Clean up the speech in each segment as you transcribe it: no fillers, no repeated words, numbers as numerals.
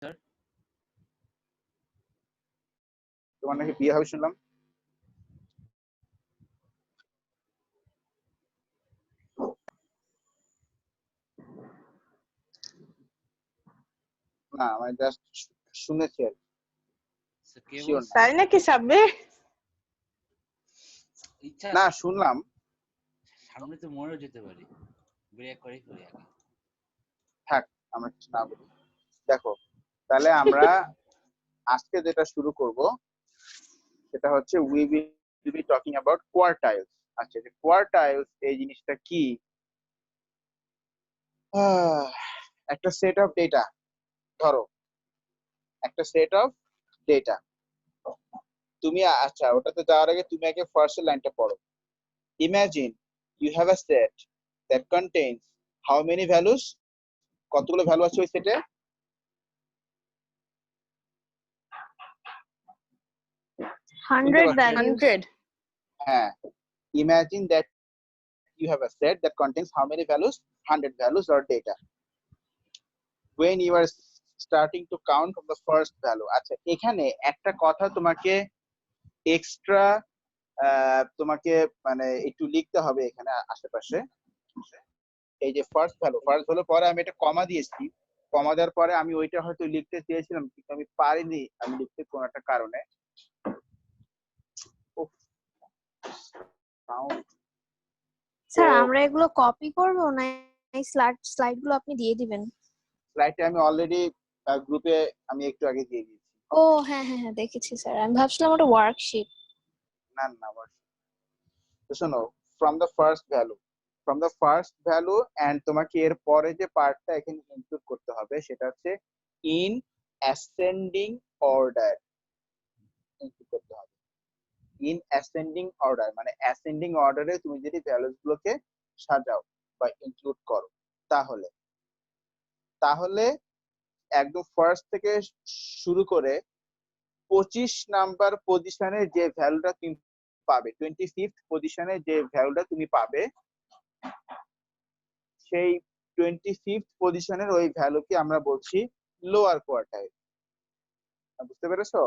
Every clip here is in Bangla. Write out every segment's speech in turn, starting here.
স্যার তোমার নাকি বিয়ে হবে শুনলাম। না মানে জাস্ট শুনেছি আর স্যার কে শিওর না। তাই নাকি সাব্বির? ইচ্ছা না শুনলাম। সামনে তো মরেও যেতে পারি, ব্রেক করে ফেলি আগে। থাক আমরা কিছু না বলি। দেখো তাহলে আমরা আজকে যেটা শুরু করব সেটা হচ্ছে we will be talking about quartiles. আচ্ছা যে কোয়ার্টাইলস এই জিনিসটা কি? একটা সেট অফ ডেটা, ধরো একটা সেট অফ ডেটা তুমি, আচ্ছা ওটাতে যাওয়ার আগে তুমি আগে ফার্স্ট লাইনটা পড়ো। Imagine you have a set that contains how many values, কতগুলো ভ্যালু আছে ওই সেটে? 100 values. 100. হ্যাঁ, imagine that you have a set that contains how many values? 100 values or data. When you are starting to count from the first value, আচ্ছা এখানে একটা কথা তোমাকে এক্সট্রা তোমাকে মানে একটু লিখতে হবে এখানে আশেপাশে। এই যে ফার্স্ট ভ্যালু পরে আমি এটা কমা দিয়েছি, কমা দেওয়ার পরে আমি ওইটা হয়তো লিখতে চেয়েছিলাম কিন্তু আমি পারিনি, আমি লিখতে কোনো একটা কারণে। স্যার আমরা এগুলো কপি করব না এই স্লাইড গুলো আপনি দিয়ে দিবেন? স্লাইডটা আমি অলরেডি গ্রুপে আমি একটু আগে দিয়ে দিয়েছি। ও হ্যাঁ হ্যাঁ হ্যাঁ দেখেছি স্যার, আমি ভাবছিলাম ওটা ওয়ার্কশিট। না না তো শোনো, from the first value and তোমাকে এর পরে যে পার্টটা এখানে ইনক্লুড করতে হবে সেটা হচ্ছে ইন অ্যাসেন্ডিং অর্ডার ইনক্লুড করতে হবে। ইন অ্যাসেন্ডিং অর্ডার মানে অ্যাসেন্ডিং অর্ডারে তুমি যদি ভ্যালুস গুলোকে সাজাও বা ইনক্লুড করো তাহলে তাহলে একদম ফার্স্ট থেকে শুরু করে 25 নাম্বার পজিশনে যে ভ্যালুটা তুমি পাবে, 25th পজিশনে যে ভ্যালুটা তুমি পাবে, সেই 25th পজিশনের ওই ভ্যালুকে আমরা বলছি লোয়ার কোয়ার্টাইল। বুঝতে পেরেছো?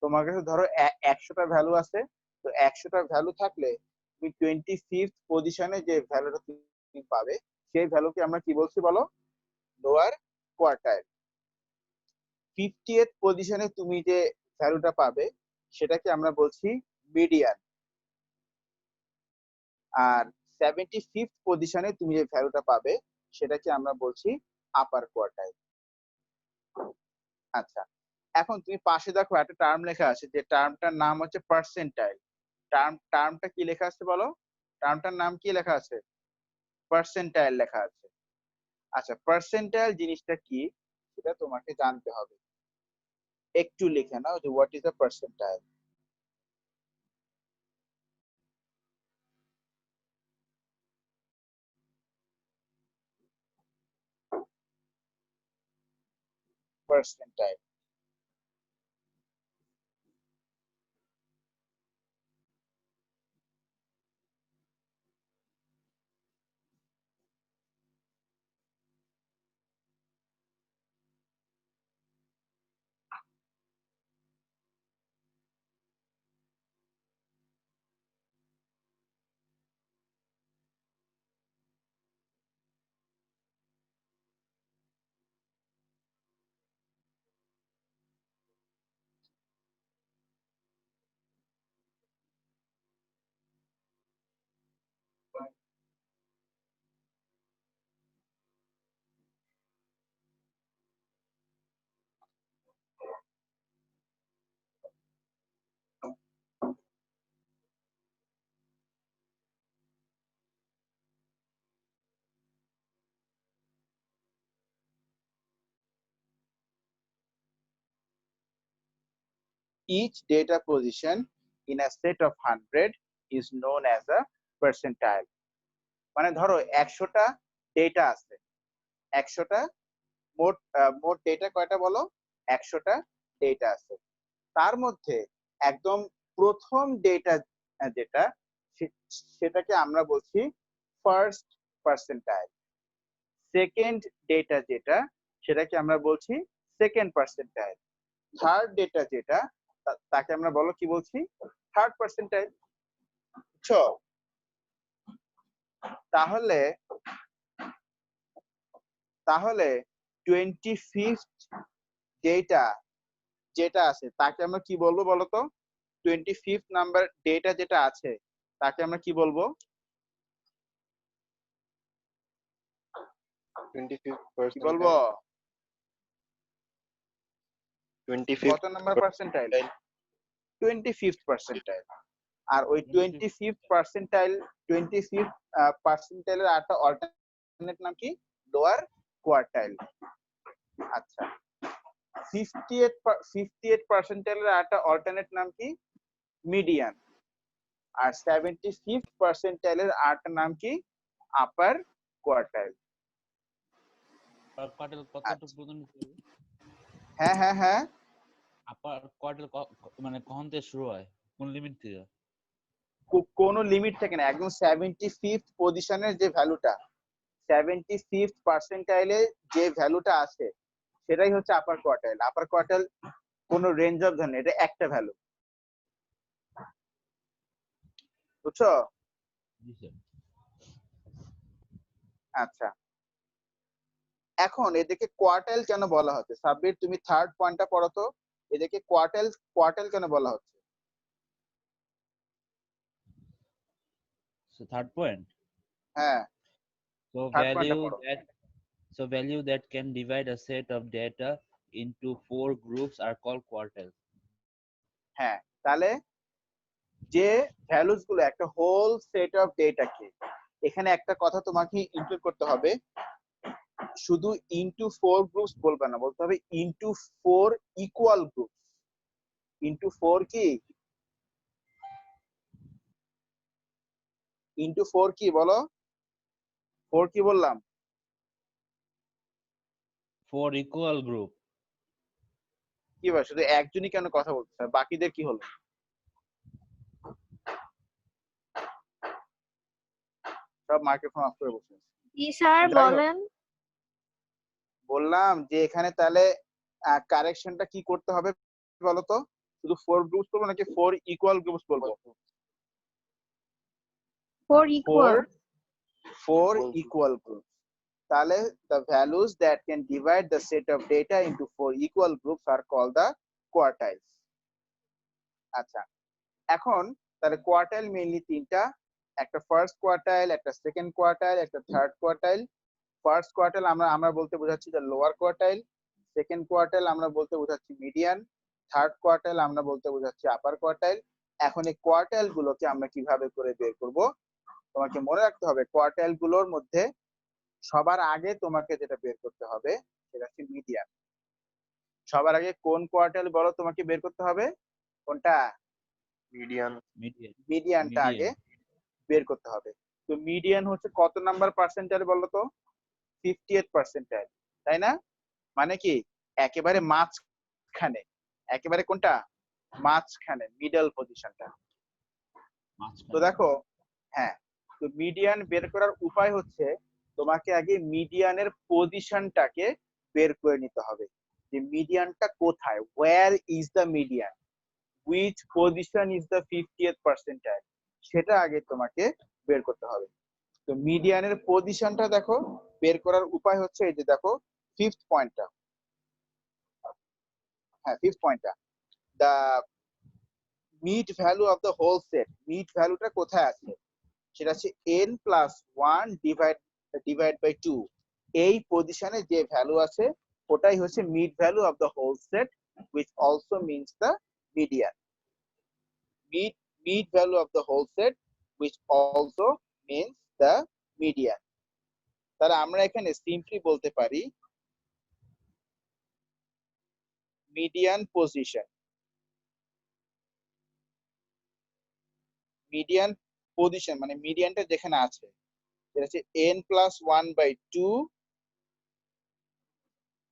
তোমার কাছে ধরো 100টা ভ্যালু আছে, তো 100টা ভ্যালু থাকলে তুমি 25th পজিশনে যে ভ্যালুটা তুমি পাবে সেই ভ্যালুকে আমরা কি বলছি বলো? Lower quartile. 50th পজিশনে তুমি যে ভ্যালুটা পাবে সেটাকে আমরা বলছি মিডিয়ান। আর 75th পজিশনে তুমি যে ভ্যালুটা পাবে সেটাকে আমরা বলছি আপার কোয়ার্টাইল। আচ্ছা এখন তুমি পাশে দেখো একটা টার্ম লেখা আছে, যে টার্মটার নাম হচ্ছে পার্সেন্টাইল। টার্মটা কি লেখা আছে বলো? টার্মটার নাম কি লেখা আছে? পার্সেন্টাইল লেখা আছে। আচ্ছা পার্সেন্টাইল জিনিসটা কি সেটা তোমাকে জানতে হবে। একটু লিখে নাও যে what is a percentile. Percentile. Each data position in a set of 100 is known as a percentile. মানে ধরো 100টা ডেটা আছে, 100টা মোট ডেটা কয়টা বলো? 100টা ডেটা আছে, তার মধ্যে একদম প্রথম ডেটা যেটা সেটাকে আমরা বলছি ফার্স্ট পার্সেন্টাইল। সেকেন্ড ডেটা যেটা সেটাকে আমরা বলছি সেকেন্ড পার্সেন্টাইল। থার্ড ডেটা যেটা তাকে আমরা বলো কি বলছি, থার্ড পার্সেন্টাইল। বুঝছো? তাহলে তাহলে 25th ডেটা যেটা আছে তাকে আমরা কি বলবো বলতো? 25th নাম্বার ডেটা যেটা আছে তাকে আমরা কি বলবো? 25th কি বলবো? percentile, 25th কত number percentile? percentile, 25th percentile. আর ওই 25th পার্সেন্টাইলের আরেকটা অল্টারনেট নাম কি? Lower quartile. আচ্ছা, 58th পার্সেন্টাইলের আরেকটা অল্টারনেট নাম কি? মিডিয়ান। আর 75th পার্সেন্টাইলের আরেকটা নাম কি? আপার কোয়ার্টাইল। আপার কোয়ার্টাইল কতটুকু পর্যন্ত চলবে? হ্যাঁ হ্যাঁ হ্যাঁ, আপার কোয়ার্টাইল মানে কখন থেকে শুরু হয়, কোন লিমিট থেকে? কোনো লিমিট থাকে না, একদম 75th পজিশনের যে ভ্যালুটা, 75th পার্সেন্টাইলে যে ভ্যালুটা আছে সেটাই হচ্ছে আপার কোয়ার্টাইল। আপার কোয়ার্টাইল কোনো রেঞ্জ অফ ধরে না, এটা একটা ভ্যালু। বুঝছো? জি স্যার। আচ্ছা, এখন এদেরকে কোয়ার্টাইল কেন বলা হচ্ছে? সাব্বির তুমি থার্ড পয়েন্টটা পড়ো তো, এদেরকে কোয়ার্টাইল কেন বলা হচ্ছে? So third point. হ্যাঁ, So থার্ড পয়েন্টটা পড়ো। value that can divide a set of data into 4 groups are called quartiles. হ্যাঁ, তাহলে যে ভ্যালুস গুলো একটা হোল সেট অফ ডেটাকে, এখানে একটা কথা তোমাকে ইনক্লুড করতে হবে, শুধু ইনটু 4 গ্রুপস বলবে না, বলতে হবে ইনটু 4 ইকুয়াল গ্রুপস। ইনটু 4 কি? ইনটু 4 কি বলো? 4 কি বললাম? 4 equal group. কি ভাই, শুধু একজনই কেন কথা বলতেছে, বাকিদের কি হলো? সব মাইক্রোফোন অফ করে বসে আছে। জি স্যার যাই হোক, বলেন। বললাম যে এখানে তাহলে কারেকশনটা কি করতে হবে বলো তো? শুধু 4 গ্রুপস বলবো নাকি 4 ইকুয়াল গ্রুপস বলবো? 4 equal. 4 equal groups. তাহলে the values that can divide the set of data into 4 equal groups are called the quartiles. আচ্ছা, এখন তাহলে কোয়ার্টাইল মেইনলি তিনটা, একটা ফার্স্ট কোয়ার্টাইল, একটা সেকেন্ড কোয়ার্টাইল, একটা থার্ড কোয়ার্টাইল। ফার্স্ট কোয়ার্টাইল আমরা বলতে বোঝাচ্ছি যে লোয়ার কোয়ার্টাইল, সেকেন্ড কোয়ার্টাইল আমরা বলতে বোঝাচ্ছি মিডিয়ান, থার্ড কোয়ার্টাইল আমরা বলতে বোঝাচ্ছি আপার কোয়ার্টাইল। এখন এই কোয়ার্টাইল গুলোকে আমরা কিভাবে করে বের করব? তোমাকে মনে রাখতে হবে কোয়ার্টাইল গুলোর মধ্যে সবার আগে তোমাকে যেটা বের করতে হবে সেটা হচ্ছে মিডিয়ান। সবার আগে কোন কোয়ার্টাইল বলো তোমাকে বের করতে হবে? কোনটা? median, মিডিয়ানটা আগে বের করতে হবে। তো মিডিয়ান হচ্ছে কত নাম্বার পার্সেন্টাইল বলো তো? 50th পার্সেন্টাইল, তাই না? মানে কি একেবারে মাঝখানে, একেবারে কোনটা? মাঝখানে, মিডল পজিশনটা। তো দেখো, হ্যাঁ, তো মিডিয়ান বের করার উপায় হচ্ছে তোমাকে আগে মিডিয়ানের পজিশনটাকে বের করে নিতে হবে, যে মিডিয়ানটা কোথায়, where is the median, which position is the 50th percentile, সেটা আগে তোমাকে বের করতে হবে। তো মিডিয়ানের পজিশনটা দেখো, বের করার উপায় হচ্ছে এই যে দেখো ফিফথ পয়েন্টটা, হ্যাঁ ফিফথ পয়েন্টটা, the mid value of the whole set. Mid ভ্যালুটা কোথায় আছে? সেটা হচ্ছে n+1 ডিভাইড বাই 2। এই পজিশনে যে ভ্যালু আছে ওটাই হচ্ছে mid value of the whole set, which also means the median. Mid value of the whole set, which also means the median. তাহলে আমরা এখানে সিম্পলি বলতে পারি মিডিয়ান পজিশন, মিডিয়ান পজিশন মানে মিডিয়ানটা যেখানে আছে সেটা হচ্ছে n+1/2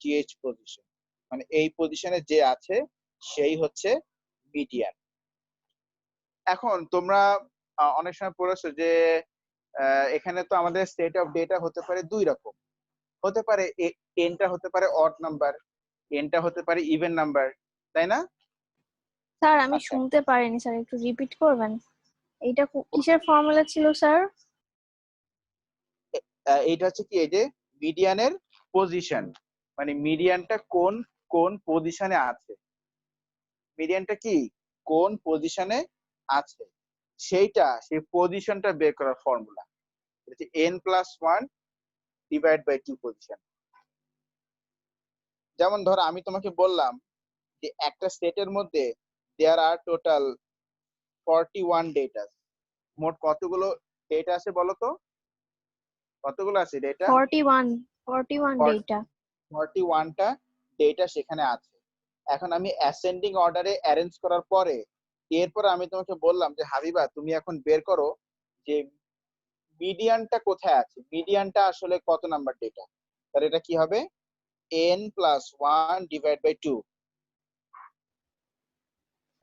GH পজিশন, মানে এই পজিশনে যে আছে সেই হচ্ছে মিডিয়ান। এখন তোমরা অনেক সময় পড়েছো যে এখানে তো আমাদের সেট অফ ডেটা হতে পারে দুই রকম, হতে পারে এনটা হতে পারে অড নাম্বার, এনটা হতে পারে ইভেন নাম্বার, তাই না? স্যার আমি আচ্ছা, শুনতে পারিনি স্যার, একটু রিপিট করবেন? এইটা কিসের ফর্মুলা ছিল স্যার? এইটা হচ্ছে কি, এই যে মিডিয়ানের পজিশন, মানে মিডিয়ানটা কোন কোন পজিশনে আছে, মিডিয়ানটা কি কোন পজিশনে আছে সেই পজিশনটা বের করার ফর্মুলা হচ্ছে n+1 ডিভাইড বাই 2 পজিশন। যেমন ধরো আমি তোমাকে বললাম যে একটা সেটের মধ্যে দেয়ার আর টোটাল 41 ডেটা। মোট কতগুলো ডেটা আছে বলো তো, কতগুলো আছে ডেটা? 41 ডেটা। 41টা ডেটা সেখানে আছে। এখন আমি অ্যাসেন্ডিং অর্ডারে অ্যারেঞ্জ করার পরে এরপর আমি তোমাকে বললাম যে হাবিবা তুমি এখন বের করো যে মিডিয়ানটা কোথায় আছে, মিডিয়ানটা আসলে কত নাম্বার ডেটা। তাহলে এটা কি হবে, n+1 divide by 2।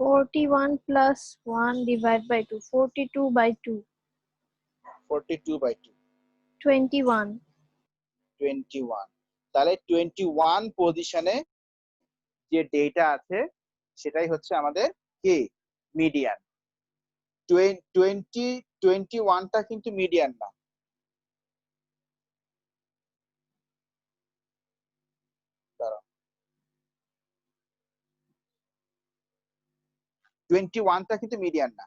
41 plus 1 divided by 2, 42 by 2, 42 by 2, 21. 21। তাহলে 21 পজিশনে যে ডেটা আছে সেটাই হচ্ছে আমাদের কি মিডিয়ান। 21টা কিন্তু মিডিয়ান না, দাঁড়াও, 21টা কিন্তু মিডিয়ান না,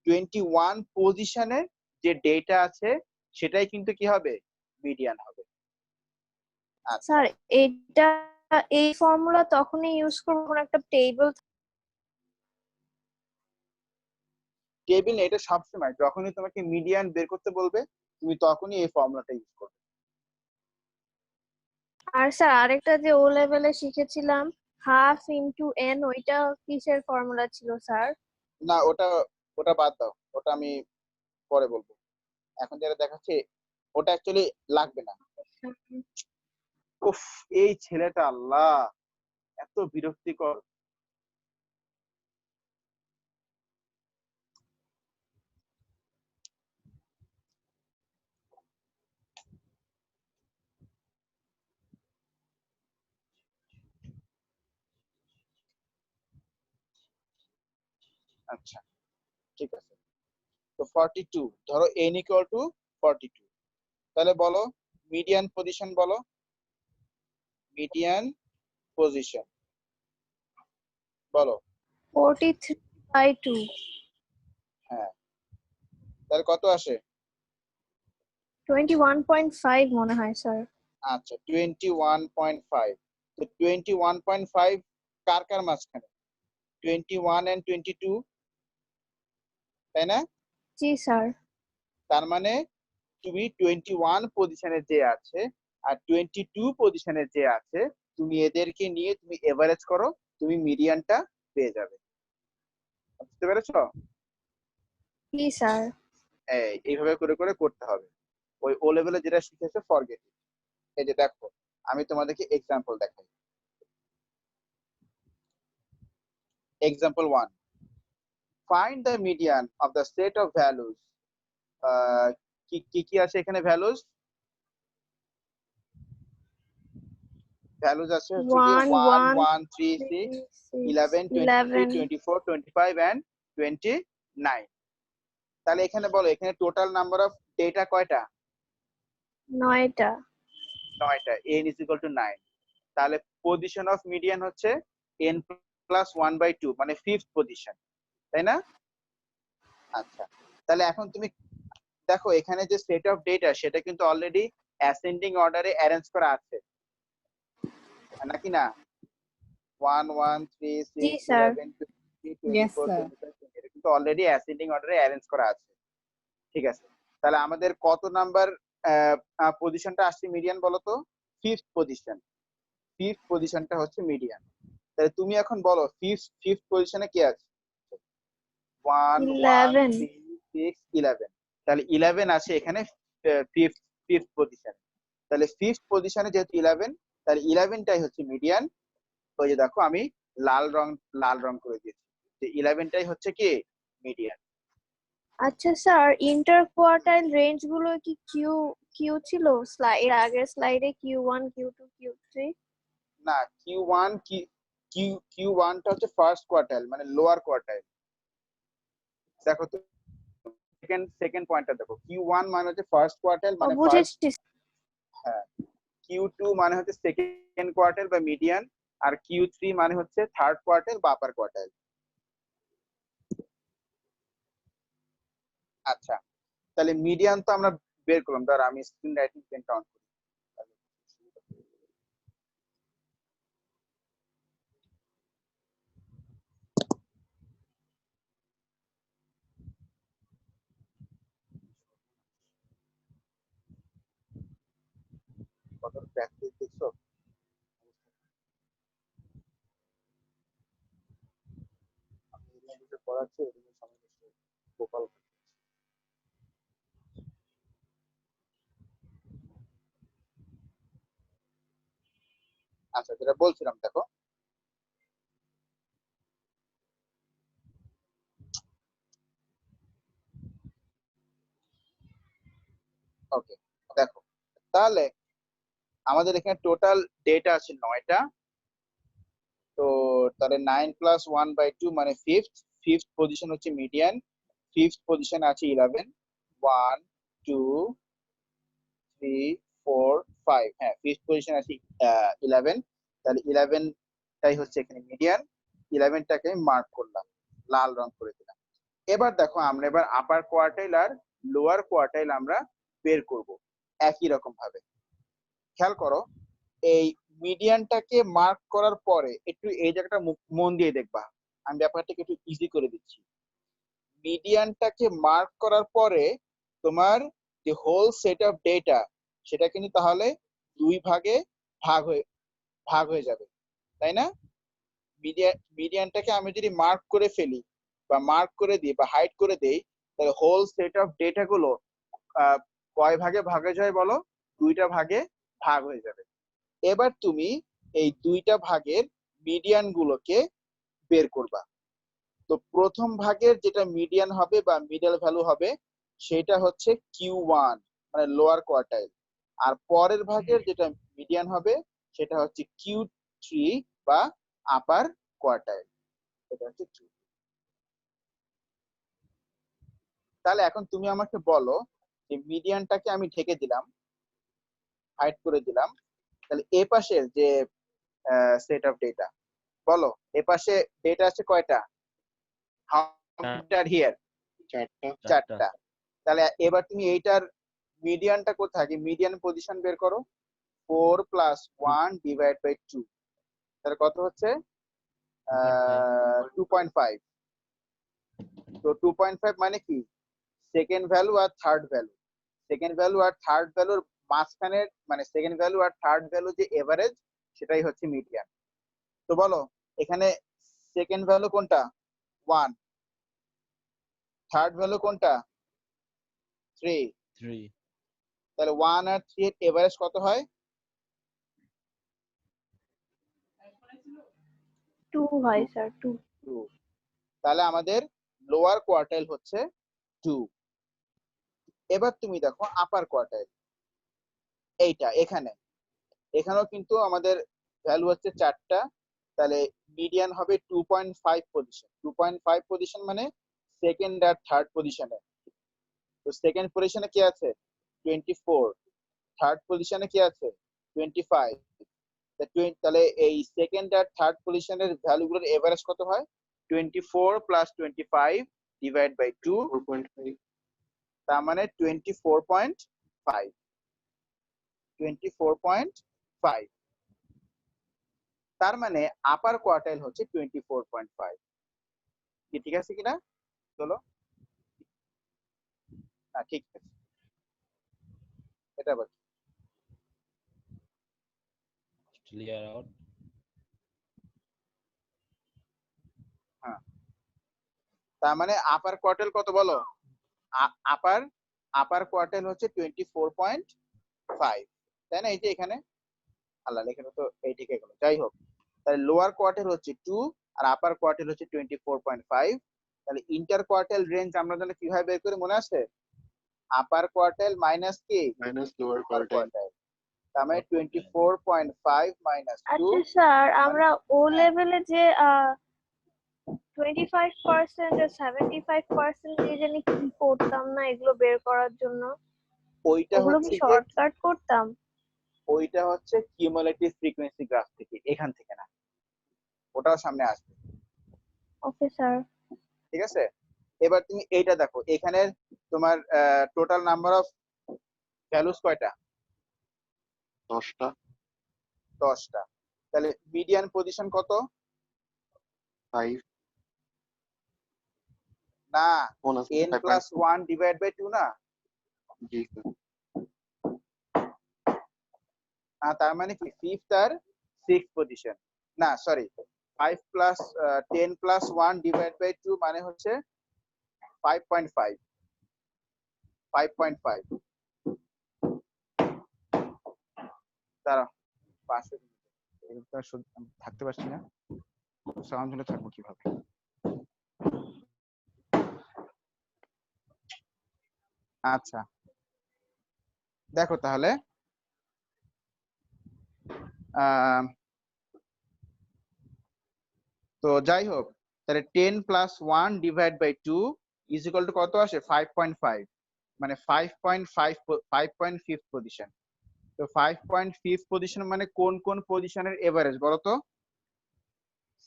21 পজিশনে যে ডেটা আছে সেটাই কিন্তু কি হবে, মিডিয়ান হবে। আচ্ছা, স্যার এটা, এই ফর্মুলা তখনই ইউজ করব যখন একটা টেবিল। টেবিল এটা সবসময় যখনই তোমাকে মিডিয়ান বের করতে বলবে তুমি তখনই এই ফর্মুলাটা ইউজ করবে। আর স্যার আরেকটা যে ও লেভেলে শিখেছিলাম, হাফ ইনটু এন, ওইটা কিসের ফর্মুলা ছিল স্যার? না, ওটা ওটা বাদ দাও, ওটা আমি পরে বলবো, এখন যেটা দেখাচ্ছে ওটা অ্যাকচুয়ালি লাগবে না। উফ, এই ছেলেটা আল্লাহ এত বিরক্তিকর। আচ্ছা, ঠিক আছে। তো 42, ধরো n ইকুয়াল টু 42, তাহলে বলো মিডিয়ান পজিশন, বলো মিডিয়ান পজিশন, বলো। 43 by 2. হ্যাঁ, তাহলে কত আসে? 21.5 মনে হয় স্যার। আচ্ছা, 21.5। তো 21.5 কার কার মাঝখানে, 21 and 22, তাই না? জি স্যার। তার মানে তুমি 21 পজিশনে যে আছে আর 22 পজিশনে যে আছে তুমি এদেরকে নিয়ে তুমি এভারেজ করো, তুমি মিডিয়ানটা পেয়ে যাবে। বুঝতে পেরেছো? জি স্যার। এইভাবে করে করে করতে হবে। ওই ও লেভেলে যেটা শিখেছো ফরগেট। এই যে দেখো আমি তোমাদেরকে এক্সাম্পল দেখাই। Example 1, find the median of the set of values. কি কি কি আছে এখানে? ভ্যালুস ভ্যালুস আছে হচ্ছে কি 1 1 1 1 3 6 11 23 24 25 and 29। তাহলে এখানে বলো এখানে টোটাল নাম্বার অফ ডেটা কয়টা? 9টা। 9টা। n is equal to 9। তাহলে পজিশন অফ মিডিয়ান হচ্ছে n+1/2, মানে ফিফথ পজিশন, তাই না? আচ্ছা, তাহলে এখন তুমি দেখো এখানে যে সেট অফ ডেটা সেটা কিন্তু অলরেডি অ্যাসেন্ডিং অর্ডারে অ্যারেঞ্জ করা আছে নাকি না? 1 1 3 জি 6 স্যার। 11 23 Yes, 24 sir. 25, এটা কিন্তু অলরেডি অ্যাসেন্ডিং অর্ডারে অ্যারেঞ্জ করা আছে। ঠিক আছে, তাহলে আমাদের কত নাম্বার পজিশনটা আসছে মিডিয়ান বলো তো? Fifth position. ফিফথ পজিশনটা হচ্ছে মিডিয়ান। তাহলে তুমি এখন বলো ফিফথ পজিশনে কে আছে? 1 1 11। 3 6 11। তাহলে 11 আছে এখানে ফিফথ পজিশনে। তাহলে ফিফথ পজিশনে যেহেতু 11, তাহলে 11টাই হচ্ছে মিডিয়ান। ওই যে দেখো আমি লাল রং করে দিয়েছি, যে 11টাই হচ্ছে কি মিডিয়ান। আচ্ছা স্যার, ইন্টার কোয়ার্টাইল রেঞ্জ গুলো কি কিউ কিউ ছিল? এর আগের স্লাইডে Q1 Q2 Q3। না Q1 Q1টা হচ্ছে ফার্স্ট কোয়ার্টাইল মানে লোয়ার কোয়ার্টাইল। দেখো তো সেকেন্ড পয়েন্টটা দেখো, Q1 মানে হচ্ছে ফার্স্ট কোয়ার্টাইল মানে ফার্স্ট, বুঝেছি। হ্যাঁ, Q2 মানে হচ্ছে সেকেন্ড কোয়ার্টাইল বা মিডিয়ান, আর Q3 মানে হচ্ছে থার্ড কোয়ার্টাইল বা আপার কোয়ার্টাইল। আচ্ছা, তাহলে মিডিয়ান তো আমরা বের করলাম, ধর আমি স্ক্রিন রাইটিং পেনটা অন করি। কত প্র্যাকটিস দেখছো, আমি এগুলো বসে পড়াচ্ছি, এগুলো সময় বসে গোপাল। আচ্ছা, যেটা বলছিলাম দেখো, ওকে, দেখো তাহলে আমাদের এখানে টোটাল ডেটা আছে 9টা। তো তাহলে 9+1/2 মানে ফিফথ পজিশন হচ্ছে মিডিয়ান, ফিফথ পজিশন আছে 11, 1 2 3 4 5, হ্যাঁ ফিফথ পজিশন আছে 11। তাহলে 11টাই হচ্ছে এখানে মিডিয়ান, 11টাকে মার্ক করলাম, লাল রং করে দিলাম। এবার দেখো আমরা এবার আপার কোয়ার্টাইল আর লোয়ার কোয়ার্টাইল আমরা বের করব একই রকম ভাবে। খেয়াল করো, এই মিডিয়ানটাকে মার্ক করার পরে একটু এই জায়গাটা মন দিয়ে দেখবা, আমি ব্যাপারটাকে একটু ইজি করে দিচ্ছি। মিডিয়ানটাকে মার্ক করার পরে তোমার যে হোল সেট অফ ডেটা সেটা কিন্তু তাহলে দুই ভাগে ভাগ হয়ে যাবে, তাই না? মিডিয়ানটাকে আমি যদি মার্ক করে ফেলি বা মার্ক করে দিই বা হাইড করে দেই, তাহলে হোল সেট অফ ডেটা গুলো কয় ভাগে ভাগ হয়ে যায় বলো? দুইটা ভাগে ভাগ হয়ে যাবে। এবার তুমি এই দুইটা ভাগের মিডিয়ান গুলোকে বের করবা। তো প্রথম ভাগের যেটা মিডিয়ান হবে বা মিডল ভ্যালু হবে সেটা হচ্ছে Q1 মানে লোয়ার কোয়ার্টাইল, আর পরের ভাগের যেটা মিডিয়ান হবে সেটা হচ্ছে Q3 বা আপার কোয়ার্টাইল। এটা হচ্ছে Q। তাহলে এখন তুমি আমাকে বলো যে মিডিয়ানটাকে আমি ঢেকে দিলাম, হাইড করে দিলাম, তাহলে এ পাশের যে সেট অফ ডেটা বলো, এ পাশে ডেটা আছে কয়টা? How many R here? 4টা। চারটা। তাহলে এবার তুমি এইটার মিডিয়ানটা কোথায়, মিডিয়ান পজিশন বের করো। 4 + 1 / 2, তাহলে কত হচ্ছে? 2.5। তো 2.5 মানে কি? সেকেন্ড ভ্যালু আর থার্ড ভ্যালু, সেকেন্ড ভ্যালু আর থার্ড ভ্যালুর মাঝখানের মানে সেকেন্ড ভ্যালু আর থার্ড ভ্যালু যে এভারেজ সেটাই হচ্ছে মিডিয়ান। তো বলো এখানে সেকেন্ড ভ্যালু কোনটা? 1। থার্ড ভ্যালু কোনটা? 3। 3 তাহলে 1 আর 3 এর এভারেজ কত হয়? 2 হয় স্যার, 2। 2। তাহলে আমাদের লোয়ার কোয়ার্টাইল হচ্ছে 2। এবার তুমি দেখো আপার কোয়ার্টাইল, এইটা এখানেও কিন্তু আমাদের ভ্যালু হচ্ছে 4টা। তাহলে মিডিয়ান হবে 2.5 পজিশন, 2.5 পজিশন মানে সেকেন্ড আর থার্ড পজিশনে। তো সেকেন্ড পজিশনে কি আছে? 24। থার্ড পজিশনে কি আছে? 25। তাহলে এই সেকেন্ড আর থার্ড পজিশনের ভ্যালুগুলোর এভারেজ কত হয়? 24 + 25 / 2, 4.5। তার মানে 24.5। 24.5, তার মানে আপার কোয়ার্টাইল হচ্ছে 24.5। কি ঠিক আছে কিনা চলো? হ্যাঁ ঠিক আছে, এটা আবার clear out. হ্যাঁ, তার মানে আপার কোয়ার্টাইল কত বলো? আপার আপার কোয়ার্টাইল হচ্ছে 24.5, তাই না? এই যে এখানে আল্লাহ লেখা তো এই ঠিক গেল, যাই হোক। তাহলে লোয়ার কোয়ার্টাইল হচ্ছে 2 আর আপার কোয়ার্টাইল হচ্ছে 24.5। তাহলে ইন্টার কোয়ার্টাইল রেঞ্জ আমরা তাহলে কিভাবে বের করি মনে আছে? আপার কোয়ার্টাইল মাইনাস কি? মাইনাস লোয়ার আপার কোয়ার্টাইল। কোয়ার্টাইল। তার মানে 24.5 minus 2 আচ্ছা স্যার মানে আমরা ও হ্যাঁ, লেভেলে যে 25% আর 75% দিয়ে জানি কি করতাম না এগুলো বের করার জন্য, ওইটা ওগুলো কি হচ্ছে গিয়ে শর্টকাট করতাম? ওইটা হচ্ছে কিউমুলেটিভ ফ্রিকোয়েন্সি গ্রাফ থেকে, এখান থেকে না, ওটাও সামনে আসবে। Okay sir. ঠিক আছে, এবার তুমি এইটা দেখো, এখানে তোমার টোটাল নাম্বার অফ ভ্যালুস কয়টা? 10টা। 10টা। তাহলে মিডিয়ান পজিশন কত? 5 না, কোন আছে n 5 প্লাস 1 ডিভাইড বাই 2 না? জি স্যার। তার মানে কি ফিফথ আর সিক্স পজিশন, না sorry 5 plus 10 plus 1 divide by 2 মানে হচ্ছে 5.5। 5.5 দাঁড়াও, 500 থাকতে পারছি না, সাউন্ড হলে থাকবো কিভাবে? আচ্ছা দেখো তাহলে তো যাই হোক, তাহলে 10 plus 1 divide by 2 is equal to কত আসে? 5.5, মানে 5.5 পজিশন। তো 5.5 পজিশন মানে কোন কোন পজিশনের এভারেজ বলো তো?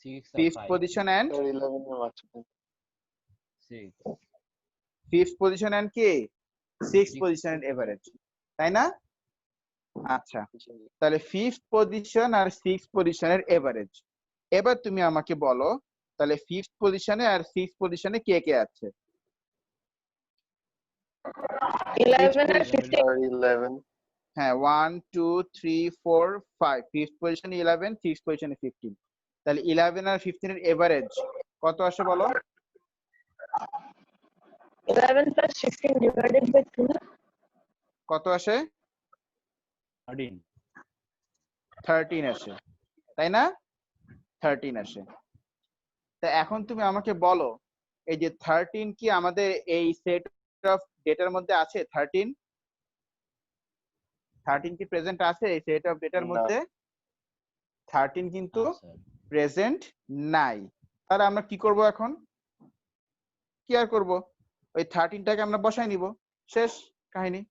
6 or fifth 5? Position and sir 11 এর মাঝখানে। 6. ফিফথ পজিশন এন্ড কি সিক্স 6. পজিশনের এভারেজ, তাই না? আচ্ছা, জি। তাহলে ফিফথ পজিশন আর সিক্স পজিশনের এভারেজ। এবার তুমি আমাকে বলো তাহলে ফিফথ পজিশনে আর সিক্স পজিশনে কে কে আছে? 11 আর 11. 15। স্যার 11 হ্যাঁ, 1 2 3 4 5, ফিফথ পজিশনে 11, সিক্স পজিশনে 15। তাহলে 11 আর 15 এর এভারেজ কত আসে বলো? 11 plus 16 divided by 2. কত আসে? 13. 13 আসে, তাই না? 13 আসে। তা এখন তুমি আমাকে বলো এই যে 13 কি আমাদের এই সেট অফ ডেটার মধ্যে আছে? 13 কি প্রেজেন্ট আছে এই সেট অফ ডেটার না মধ্যে? 13 কিন্তু না স্যার। প্রেজেন্ট নাই। তাহলে আমরা কি করব এখন? কি আর করব, ওই 13টাকে আমরা বসাই নিব, শেষ কাহিনী।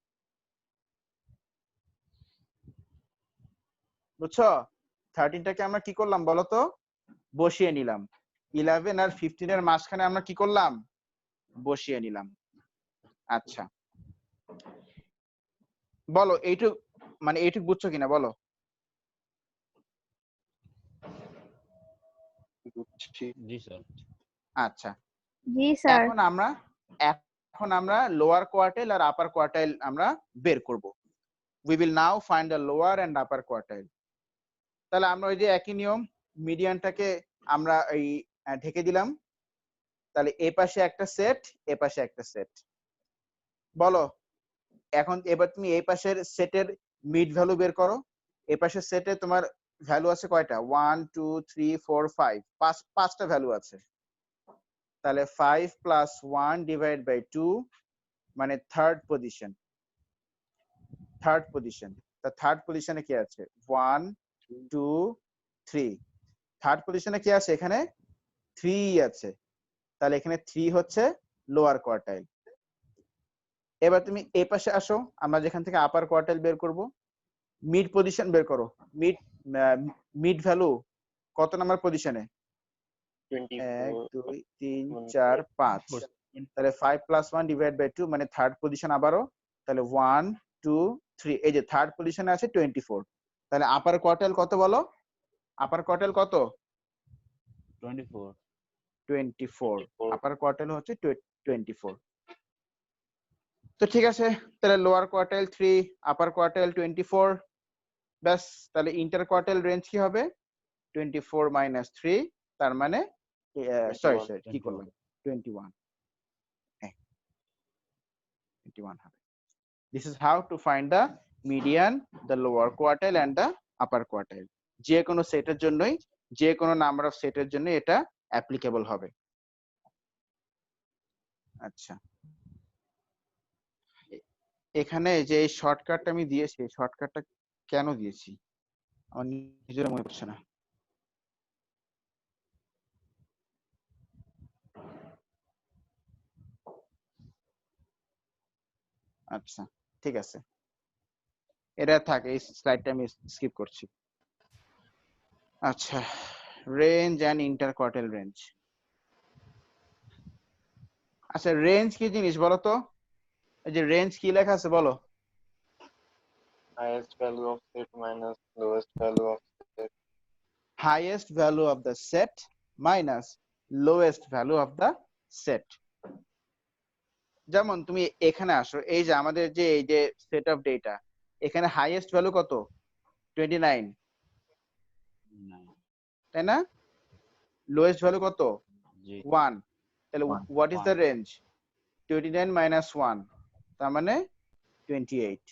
বুঝছো? 13টাকে আমরা কি করলাম বলো তো? বসিয়ে নিলাম। 11 আর 15 এর মাঝখানে আমরা কি করলাম? বসিয়ে নিলাম। আচ্ছা বলো এইটুক, মানে এইটুক বুঝছো কিনা বলো? বুঝছি। জি স্যার। আচ্ছা, জি স্যার। এখন আমরা লোয়ার কোয়ার্টাইল আর আপার কোয়ার্টাইল আমরা বের করব। We will now find the lower and upper quartile. তাহলে আমরা ওই যে একই নিয়ম, মিডিয়ানটাকে আমরা এই ঢেকে দিলাম। তাহলে এ পাশে একটা সেট, এ পাশে একটা সেট। বলো এখন, এবার তুমি এই পাশের সেটের মিড ভ্যালু বের করো। এই পাশের সেটে তোমার ভ্যালু আছে কয়টা? 1 2 3 4 5, পাঁচটা ভ্যালু আছে। তাহলে 5 প্লাস 1 ডিভাইড বাই 2 মানে থার্ড পজিশন। তা থার্ড পজিশনে কি আছে? 1 2 3। থার্ড পজিশনে কি আছে? এখানে 3 আছে। তাহলে এখানে 3 হচ্ছে লোয়ার কোয়ার্টাইল। এবার তুমি এই পাশে আসো, আমরা যেখান থেকে আপার কোয়ার্টাইল বের করব। মিড পজিশন বের করো। মিড ভ্যালু কত নাম্বার পজিশনে? 1 2 3 4 5। তাহলে 5 প্লাস 1 ডিভাইড বাই 2 মানে থার্ড পজিশন আবারও। তাহলে 1 2 3, এই যে থার্ড পজিশনে আছে 24। তাহলে আপার কোয়ার্টাইল কত বলো? আপার কোয়ার্টাইল কত? 24. 24। আপার কোয়ার্টাইল হচ্ছে 24। তো ঠিক আছে, তাহলে লোয়ার কোয়ার্টাইল 3, আপার কোয়ার্টাইল 24। ব্যাস, তাহলে ইন্টার কোয়ার্টাইল রেঞ্জ কি হবে? 24 মাইনাস 3, তার মানে সরি কি করলাম? 21। হ্যাঁ 21 হবে। This is how to find the median, the lower quartile and the upper quartile. যে কোনো সেটের জন্যই, যে কোনো নাম্বার অফ সেটের জন্য এটা অ্যাপ্লিকেবল হবে। আচ্ছা, এখানে যে শর্টকাটটা আমি দিয়েছি, শর্টকাটটা কেন দিয়েছি আমার নিজের মনে পড়ছে না। আচ্ছা ঠিক আছে, এটা থাক, এই স্লাইডটা আমি স্কিপ করছি। আচ্ছা, রেঞ্জ অ্যান্ড ইন্টারকোয়ার্টাইল রেঞ্জ। আচ্ছা রেঞ্জ কি জিনিস বলো তো? এই যে রেঞ্জ কি লেখা আছে বলো? highest value of set minus lowest value of set. Highest value of the set minus lowest value of the set. যেমন তুমি এখানে আসো, এই যে আমাদের যে এই যে সেট অফ ডেটা, এখানে হাইয়েস্ট ভ্যালু কত? 29, তাই না? লোয়েস্ট ভ্যালু কত? জি 1। তাহলে what is the range? 29 minus 1, তার মানে 28।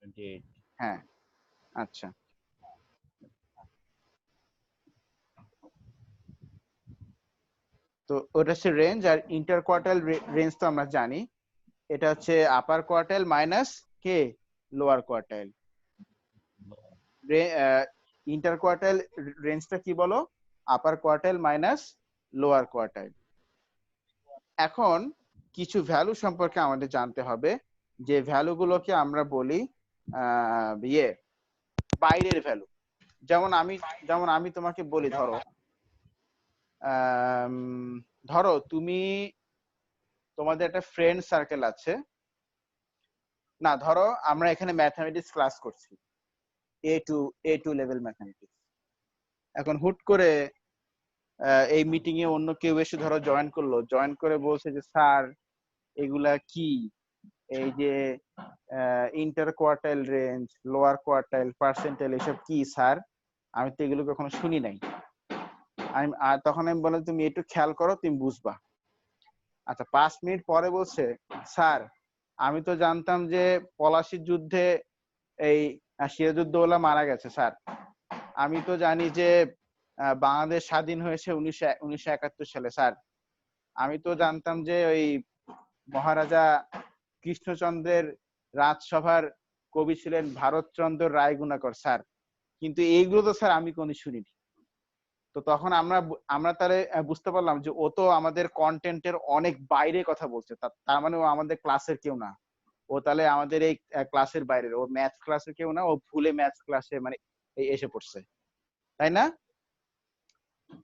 28 হ্যাঁ আচ্ছা, তো ওটা হচ্ছে রেঞ্জ। আর ইন্টার কোয়ার্টাইল রেঞ্জ তো আমরা জানি, এটা হচ্ছে আপার কোয়ার্টাইল মাইনাস কে লোয়ার কোয়ার্টাইল। ইন্টার কোয়ার্টাইল রেঞ্জটা কি বলো? আপার কোয়ার্টাইল মাইনাস লোয়ার কোয়ার্টাইল। এখন কিছু ভ্যালু সম্পর্কে আমাদের জানতে হবে, যে ভ্যালুগুলোকে আমরা বলি ইয়ে বাইরের ভ্যালু। যেমন আমি তোমাকে বলি, ধরো তুমি, তোমাদের একটা ফ্রেন্ড সার্কেল আছে না, ধরো আমরা এখানে ম্যাথমেটিক্স ক্লাস করছি, A2 লেভেল ম্যাথমেটিক্স। এখন হুট করে এই মিটিং এ অন্য কেউ এসে ধরো জয়েন করলো, জয়েন করে বলছে যে স্যার এগুলা কি, এই যে inter quartile range, lower quartile, percentile, এসব কি স্যার? আমি তো এগুলো কখনো শুনি নাই। তখন আমি বললাম তুমি একটু খেয়াল করো, তুমি বুঝবা। আচ্ছা 5 মিনিট পরে বলছে স্যার আমি তো জানতাম যে পলাশির যুদ্ধে এই সিরাজউদ্দৌলা মারা গেছে স্যার। আমি তো জানি যে বাংলাদেশ স্বাধীন হয়েছে 1971 সালে স্যার। আমি তো জানতাম যে ওই মহারাজা কৃষ্ণচন্দ্রের রাজসভার কবি ছিলেন ভারতচন্দ্র রায়গুণাকর স্যার, কিন্তু এইগুলো তো স্যার আমি কোনো শুনিনি। তো তখন আমরা তাহলে বুঝতে পারলাম যে ও তো আমাদের কন্টেন্টের অনেক বাইরে কথা বলছে, তার মানে ও আমাদের ক্লাসের কেউ না, ও তাহলে আমাদের এই ক্লাসের বাইরে, ও ম্যাথ ক্লাসের কেউ না, ও ভুলে ম্যাথ ক্লাসে মানে এসে পড়ছে, তাই না?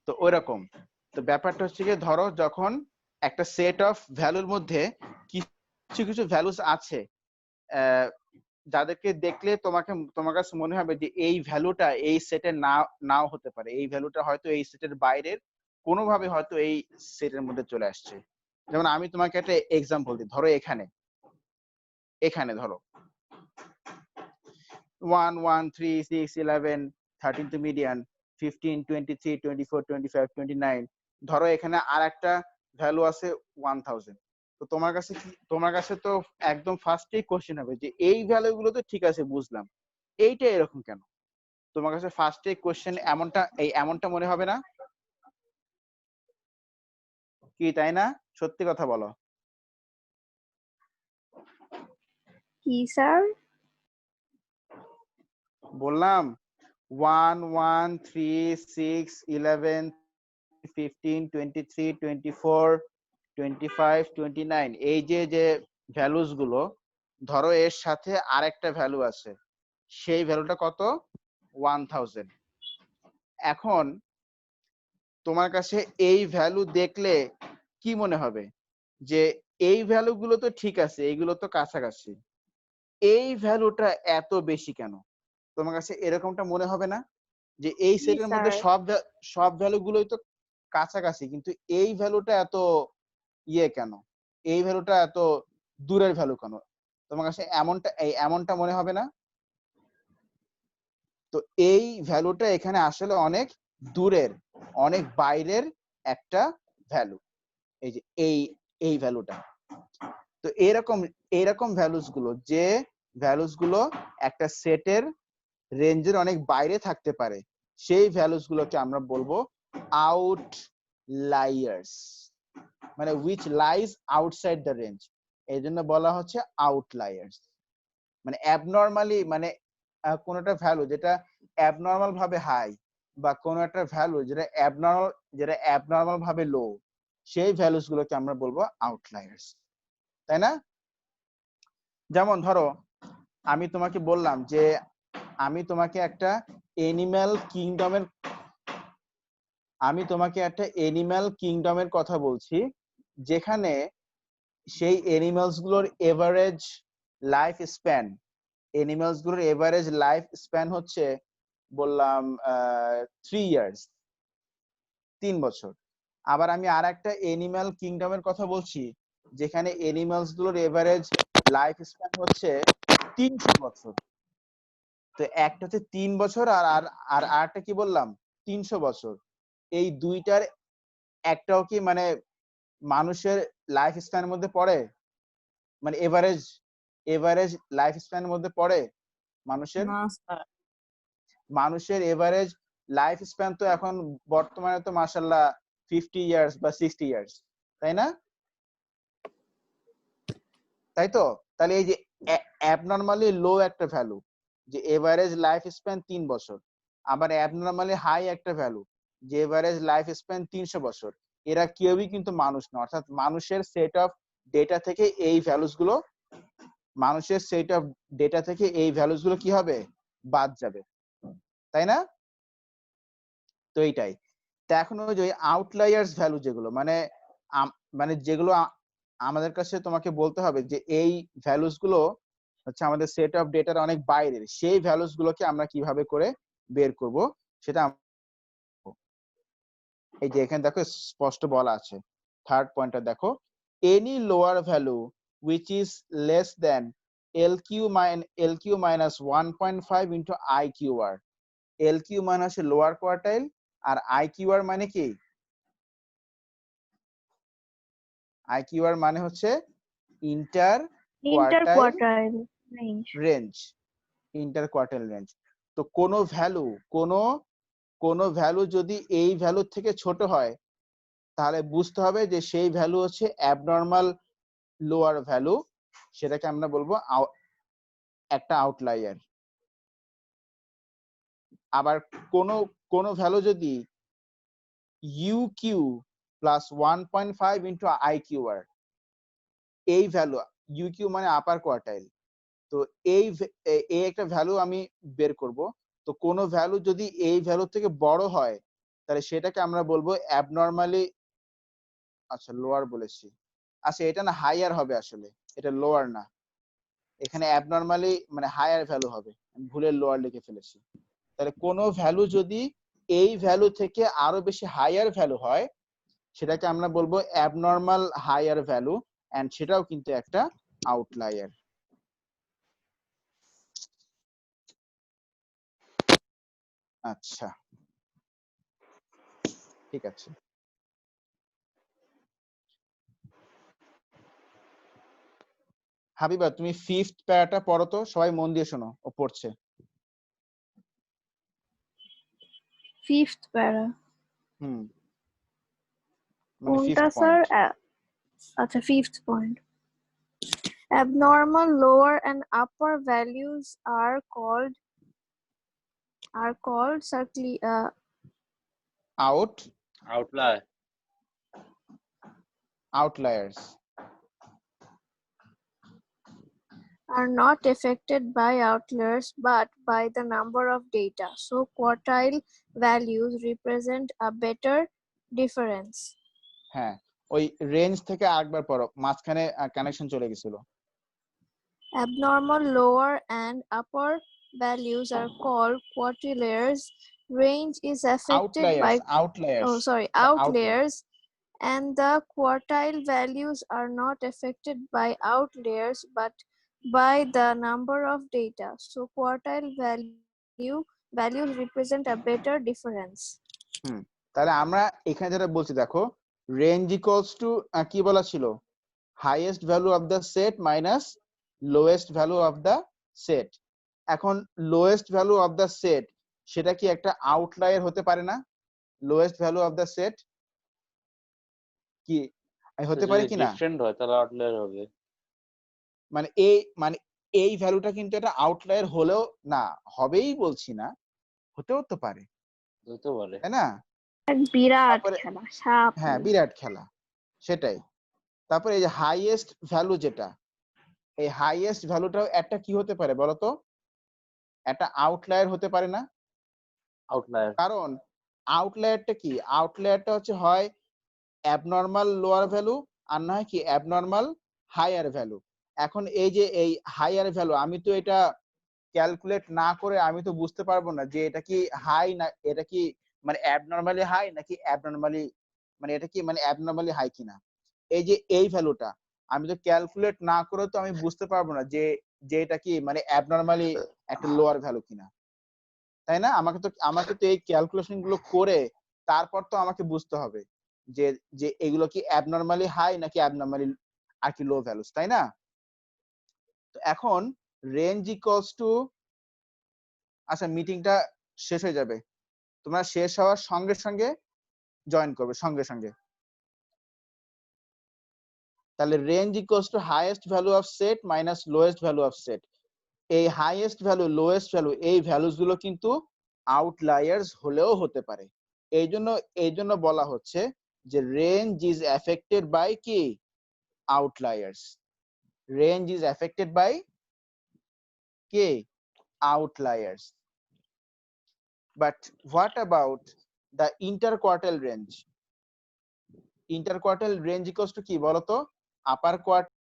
তো ওইরকম। তো ব্যাপারটা হচ্ছে কি, ধরো যখন একটা সেট অফ ভ্যালুর মধ্যে কিছু কিছু ভ্যালুস আছে যাদেরকে দেখলে তোমার কাছে মনে হবে যে এই ভ্যালুটা এই সেটের নাও হতে পারে, এই ভ্যালুটা হয়তো এই সেটের বাইরের কোনোভাবে হয়তো এই সেটের মধ্যে চলে আসছে। যেমন আমি তোমাকে একটা এক্সাম্পল দিই, ধরো এখানে ধরো 1 1 3 6 11 13 তো মিডিয়ান, 15 23 24 25 29, ধরো এখানে আর একটা ভ্যালু আছে 1000। তো তোমার কাছে তো একদম ফার্স্টেই কোশ্চেন হবে যে এই ভ্যালুগুলো তো ঠিক আছে বুঝলাম, এইটা এরকম কেন? তোমার কাছে ফার্স্টে কোশ্চেন এমনটা মনে হবে না কি, তাই না? সত্যি কথা বলো। কি স্যার? বললাম 1 1 3 6 11 15 23 24 25 29, এই যে ভ্যালুস গুলো, ধরো এর সাথে আরেকটা ভ্যালু আছে, সেই ভ্যালুটা কত? 1000। এখন তোমার কাছে এই ভ্যালু দেখলে কি মনে হবে যে এই ভ্যালুগুলো তো ঠিক আছে, এইগুলো তো কাছাকাছি, এই ভ্যালুটা এত বেশি কেন? তোমার কাছে এরকমটা মনে হবে না যে এই জি সেটের মধ্যে স্যার। সব ভ্যালুগুলোই তো কাছাকাছি, কিন্তু এই ভ্যালুটা এত কেন, এই ভ্যালুটা এত দূরের ভ্যালু কেন? তোমার কাছে এমনটা মনে হবে না? তো এই ভ্যালুটা এখানে আসলে অনেক দূরের, অনেক বাইরের একটা ভ্যালু, এই যে এই ভ্যালুটা। তো এরকম ভ্যালুস গুলো একটা সেটের রেঞ্জের অনেক বাইরে থাকতে পারে, সেই ভ্যালুস গুলোকে আমরা বলবো আউটলায়ার্স, মানে which lies outside the range, এই জন্য বলা হচ্ছে আউটলায়ার্স। মানে অ্যাবনর্মালি, মানে কোন একটা ভ্যালু যেটা অ্যাবনর্মাল ভাবে হাই বা কোন একটা ভ্যালু যেটা অ্যাবনর্মাল ভাবে লো, সেই ভ্যালুস গুলোকে আমরা বলবো আউটলায়ার্স, তাই না? যেমন ধরো আমি তোমাকে বললাম যে আমি তোমাকে একটা এনিম্যাল কিংডমের কথা বলছি, যেখানে সেই এনিম্যালস গুলোর এভারেজ লাইফ স্প্যান হচ্ছে বললাম 3 ইয়ার্স, 3 বছর। আবার আমি আর একটা এনিম্যাল কিংডমের কথা বলছি, যেখানে এনিম্যালস গুলোর এভারেজ লাইফ স্প্যান হচ্ছে 300 বছর। তো একটা হচ্ছে 3 বছর আর আর আর আরেকটা কি বললাম 300 বছর। এই দুইটার একটাও কি মানে মানুষের লাইফ স্প্যানের মধ্যে পড়ে? মানে এভারেজ লাইফ স্প্যানের মধ্যে পড়ে মানুষের এভারেজ লাইফ স্প্যান তো এখন বর্তমানে তো মাশাআল্লাহ 50 ইয়ার্স বা 60 ইয়ার্স, তাই না? তাই তো? তাহলে এই যে অ্যাবনর্মালি লো একটা ভ্যালু, যে এভারেজ লাইফ স্প্যান 3 বছর, আবার অ্যাবনর্মালি হাই একটা ভ্যালু, যে এভারেজ লাইফ স্প্যান 300 বছর, এরা কেউই কিন্তু মানুষ না। অর্থাৎ মানুষের সেট অফ ডেটা থেকে এই ভ্যালুস গুলো কি হবে? বাদ যাবে, তাই না? তো এইটাই। তো এখন ওই যে আউটলায়ার্স ভ্যালু যেগুলো মানে যেগুলো আমাদের কাছে তোমাকে বলতে হবে যে এই ভ্যালুস গুলো হচ্ছে আমাদের সেট অফ ডেটার অনেক বাইরের, সেই ভ্যালুস গুলোকে আমরা কিভাবে করে বের করব সেটা এই যে এখানে দেখো স্পষ্ট বলা আছে। থার্ড পয়েন্টটা দেখো, any lower value which is less than LQ minus 1.5 into IQR। LQ মানে হচ্ছে লোয়ার কোয়ার্টাইল আর IQR মানে কি? IQR মানে হচ্ছে ইন্টার কোয়ার্টাইল রেঞ্জ। তো কোনো ভ্যালু যদি এই ভ্যালু থেকে ছোট হয়, তাহলে বুঝতে হবে যে সেই ভ্যালু হচ্ছে অ্যাবনর্মাল লোয়ার ভ্যালু, সেটাকে আমরা বলবো একটা আউটলায়ার। আবার কোনো ভ্যালু যদি UQ প্লাস 1.5 ইন্টু IQR, এই ভ্যালু UQ মানে আপার কোয়ার্টাইল, তো এই একটা ভ্যালু আমি বের করব। তো কোনো ভ্যালু যদি এই ভ্যালু থেকে বড় হয়, তাহলে সেটাকে আমরা বলবো অ্যাবনর্মালি, আচ্ছা লোয়ার বলেছি, আচ্ছা এটা না হাইয়ার হবে, আসলে এটা লোয়ার না, এখানে অ্যাবনর্মালি মানে হায়ার ভ্যালু হবে, আমি ভুলে লোয়ার লিখে ফেলেছি। তাহলে কোনো ভ্যালু যদি এই ভ্যালু থেকে আরো বেশি হায়ার ভ্যালু হয়, সেটাকে আমরা বলবো অ্যাবনর্মাল হায়ার ভ্যালু, এন্ড সেটাও কিন্তু একটা আউটলায়ার। আচ্ছা ঠিক আছে, হাবিবা তুমি ফিফথ প্যারাটা পড়ো তো, সবাই মন দিয়ে শোনো, ও পড়ছে। ফিফথ প্যারা মানে কোনটা ফিফথ স্যার? পয়েন্ট। আচ্ছা, fifth point. Abnormal lower and upper values are called outliers. are not affected by outliers but by the number of data. So quartile values represent a better difference. হ্যাঁ, ওই রেঞ্জ থেকে আরেকবার পড়ো, মাঝখানে কানেকশন চলে গেছিল। Abnormal lower and upper values are called quartiles. Range is affected by outliers, and the quartile values are not affected by outliers but by the number of data. So quartile values represent a better difference. তাহলে আমরা এখানে যেটা বলছি দেখো, রেঞ্জ ইকুয়ালস টু কি বলা ছিল? Highest value of the set minus lowest value of the set. এখন lowest value of the set সেটা কি একটা আউটলায়ার হতে পারে না? Lowest value of the set কি হতে পারে কিনা? ডিফারেন্ট হয় তাহলে আউটলায়ার হবে। মানে এই ভ্যালুটা কিন্তু এটা আউটলায়ার হলেও না, হবেই বলছি না, হতেও তো পারে, হতে পারে। তাই না? বিরাট তারপরে খেলা, সাপ হ্যাঁ বিরাট খেলা, সেটাই। তারপরে এই যে হাইয়েস্ট ভ্যালু যেটা, এই হাইয়েস্ট ভ্যালুটাও একটা কি হতে পারে বলতো, একটা আউটলায়ার হতে পারে না? আউটলায়ার। কারণ আউটলায়ারটা কি, আউটলায়ারটা হচ্ছে হয় অ্যাবনর্মাল লোয়ার ভ্যালু আর না হয় কি অ্যাবনর্মাল হায়ার ভ্যালু। এখন এই যে এই হায়ার ভ্যালু, আমি তো এটা ক্যালকুলেট না করে আমি তো বুঝতে পারবো না যে এটা কি হাই না, এটা কি মানে অ্যাবনর্মালি হাই নাকি অ্যাবনর্মালি, মানে এটা কি মানে অ্যাবনর্মালি হাই কিনা। এই যে এই ভ্যালুটা আমি তো ক্যালকুলেট না করে তো আমি বুঝতে পারবো না যে যে এটা কি মানে অ্যাবনর্মালি একটা লোয়ার ভ্যালু কিনা, তাই না? আমাকে তো এই ক্যালকুলেশন গুলো করে তারপর তো আমাকে বুঝতে হবে যে যে এগুলো কি অ্যাবনর্মালি হাই নাকি অ্যাবনর্মালি আর কি লো ভ্যালুস, তাই না? তো এখন রেঞ্জ ইকুয়ালস টু, আচ্ছা মিটিংটা শেষ হয়ে যাবে, তোমরা শেষ হওয়ার সঙ্গে সঙ্গে জয়েন করবে সঙ্গে সঙ্গে। তাহলে range equals two highest value of set minus lowest value of set. এই হাইয়েস্ট ভ্যালু লোয়েস্ট ভ্যালু এই ভ্যালুস গুলো কিন্তু আউটলায়ার্স হলেও হতে পারে। এই জন্য বলা হচ্ছে যে রেঞ্জ ইজ এফেক্টেড বাই কি outliers, range is affected by কি outliers. But what about the interquartile range? Interquartile range equals to কি বলতো, আপার কোয়ার্টাইল